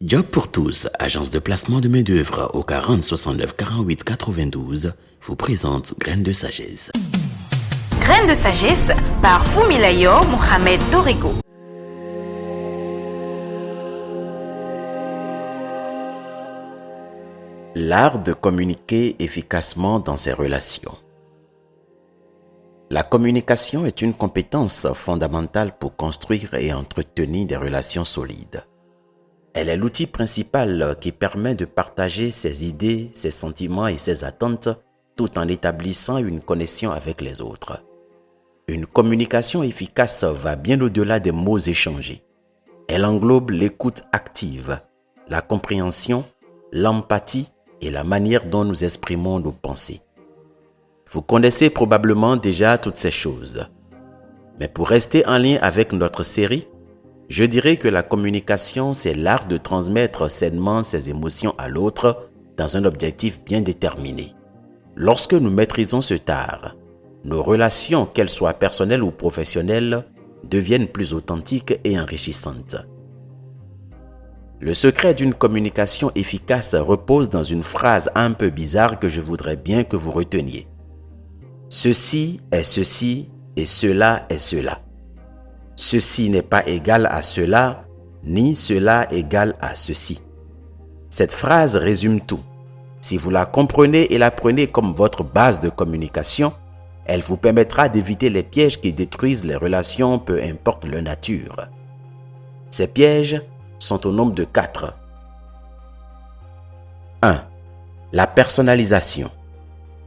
Job pour tous, agence de placement de main-d'œuvre au 40 69 48 92, vous présente Graines de sagesse. Graines de sagesse par Fumilayo Mohamed Dorigo. L'art de communiquer efficacement dans ses relations. La communication est une compétence fondamentale pour construire et entretenir des relations solides. Elle est l'outil principal qui permet de partager ses idées, ses sentiments et ses attentes tout en établissant une connexion avec les autres. Une communication efficace va bien au-delà des mots échangés. Elle englobe l'écoute active, la compréhension, l'empathie et la manière dont nous exprimons nos pensées. Vous connaissez probablement déjà toutes ces choses. Mais pour rester en lien avec notre série, je dirais que la communication, c'est l'art de transmettre sainement ses émotions à l'autre dans un objectif bien déterminé. Lorsque nous maîtrisons cet art, nos relations, qu'elles soient personnelles ou professionnelles, deviennent plus authentiques et enrichissantes. Le secret d'une communication efficace repose dans une phrase un peu bizarre que je voudrais bien que vous reteniez. Ceci est ceci et cela est cela. Ceci n'est pas égal à cela, ni cela égal à ceci. Cette phrase résume tout. Si vous la comprenez et la prenez comme votre base de communication, elle vous permettra d'éviter les pièges qui détruisent les relations, peu importe leur nature. Ces pièges sont au nombre de 4. 1. La personnalisation.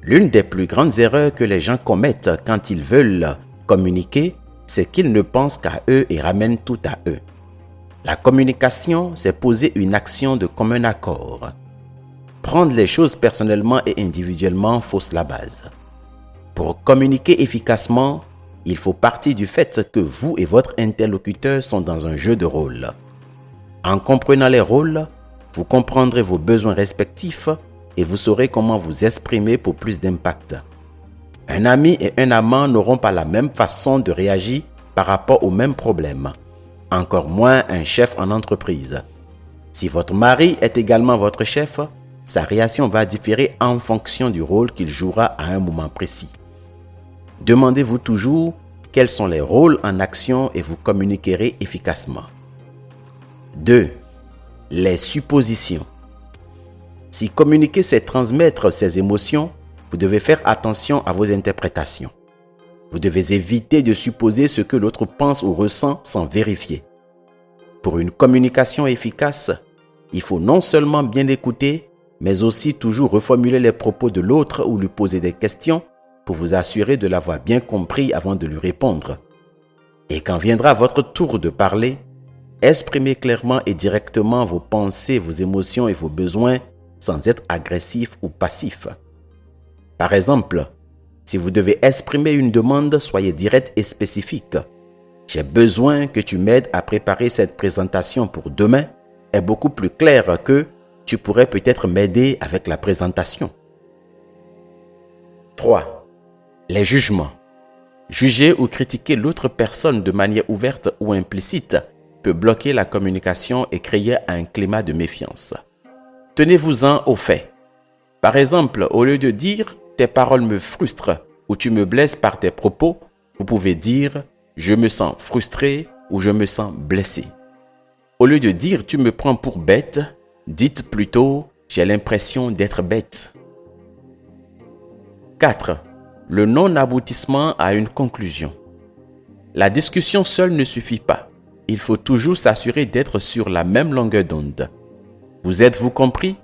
L'une des plus grandes erreurs que les gens commettent quand ils veulent communiquer, c'est qu'ils ne pensent qu'à eux et ramènent tout à eux. La communication, c'est poser une action de commun accord. Prendre les choses personnellement et individuellement fausse la base. Pour communiquer efficacement, il faut partir du fait que vous et votre interlocuteur sont dans un jeu de rôles. En comprenant les rôles, vous comprendrez vos besoins respectifs et vous saurez comment vous exprimer pour plus d'impact. Un ami et un amant n'auront pas la même façon de réagir par rapport aux mêmes problèmes. Encore moins un chef en entreprise. Si votre mari est également votre chef, sa réaction va différer en fonction du rôle qu'il jouera à un moment précis. Demandez-vous toujours quels sont les rôles en action et vous communiquerez efficacement. 2. Les suppositions. Si communiquer c'est transmettre ses émotions, vous devez faire attention à vos interprétations. Vous devez éviter de supposer ce que l'autre pense ou ressent sans vérifier. Pour une communication efficace, il faut non seulement bien écouter, mais aussi toujours reformuler les propos de l'autre ou lui poser des questions pour vous assurer de l'avoir bien compris avant de lui répondre. Et quand viendra votre tour de parler, exprimez clairement et directement vos pensées, vos émotions et vos besoins sans être agressif ou passif. Par exemple, si vous devez exprimer une demande, soyez direct et spécifique. J'ai besoin que tu m'aides à préparer cette présentation pour demain est beaucoup plus clair que tu pourrais peut-être m'aider avec la présentation. 3. Les jugements. Juger ou critiquer l'autre personne de manière ouverte ou implicite peut bloquer la communication et créer un climat de méfiance. Tenez-vous-en aux faits. Par exemple, au lieu de dire « tes paroles me frustrent » ou « tu me blesses par tes propos », vous pouvez dire « je me sens frustré » ou « je me sens blessé ». Au lieu de dire « tu me prends pour bête », dites plutôt « j'ai l'impression d'être bête ». 4. Le non-aboutissement à une conclusion. La discussion seule ne suffit pas. Il faut toujours s'assurer d'être sur la même longueur d'onde. Vous êtes-vous compris?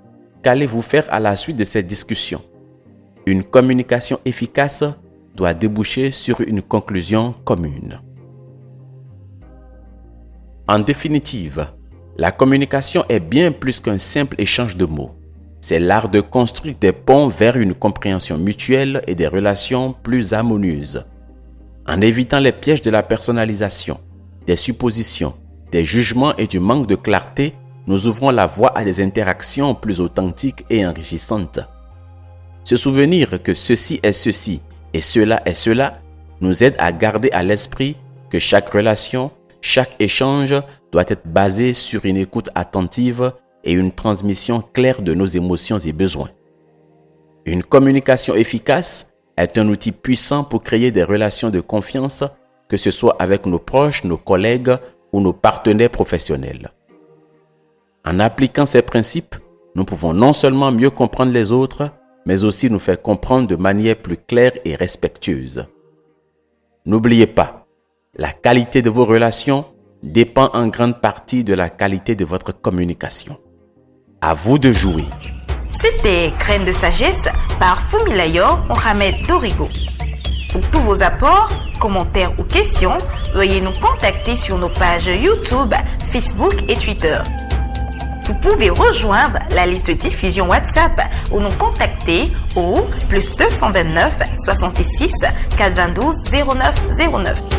Qu'allez-vous faire à la suite de cette discussion? Une communication efficace doit déboucher sur une conclusion commune. En définitive, la communication est bien plus qu'un simple échange de mots. C'est l'art de construire des ponts vers une compréhension mutuelle et des relations plus harmonieuses. En évitant les pièges de la personnalisation, des suppositions, des jugements et du manque de clarté, nous ouvrons la voie à des interactions plus authentiques et enrichissantes. Se souvenir que ceci est ceci et cela est cela nous aide à garder à l'esprit que chaque relation, Chaque échange doit être basé sur une écoute attentive et une transmission claire de nos émotions et besoins. Une communication efficace est un outil puissant pour créer des relations de confiance, que ce soit avec nos proches, nos collègues ou nos partenaires professionnels. En appliquant ces principes, nous pouvons non seulement mieux comprendre les autres, mais aussi nous faire comprendre de manière plus claire et respectueuse. N'oubliez pas, la qualité de vos relations dépend en grande partie de la qualité de votre communication. À vous de jouer. C'était Graines de sagesse par Fumilayo Mohamed Dorigo. Pour tous vos apports, commentaires ou questions, veuillez nous contacter sur nos pages YouTube, Facebook et Twitter. Vous pouvez rejoindre la liste de diffusion WhatsApp ou nous contacter au +229 66 92 09 09.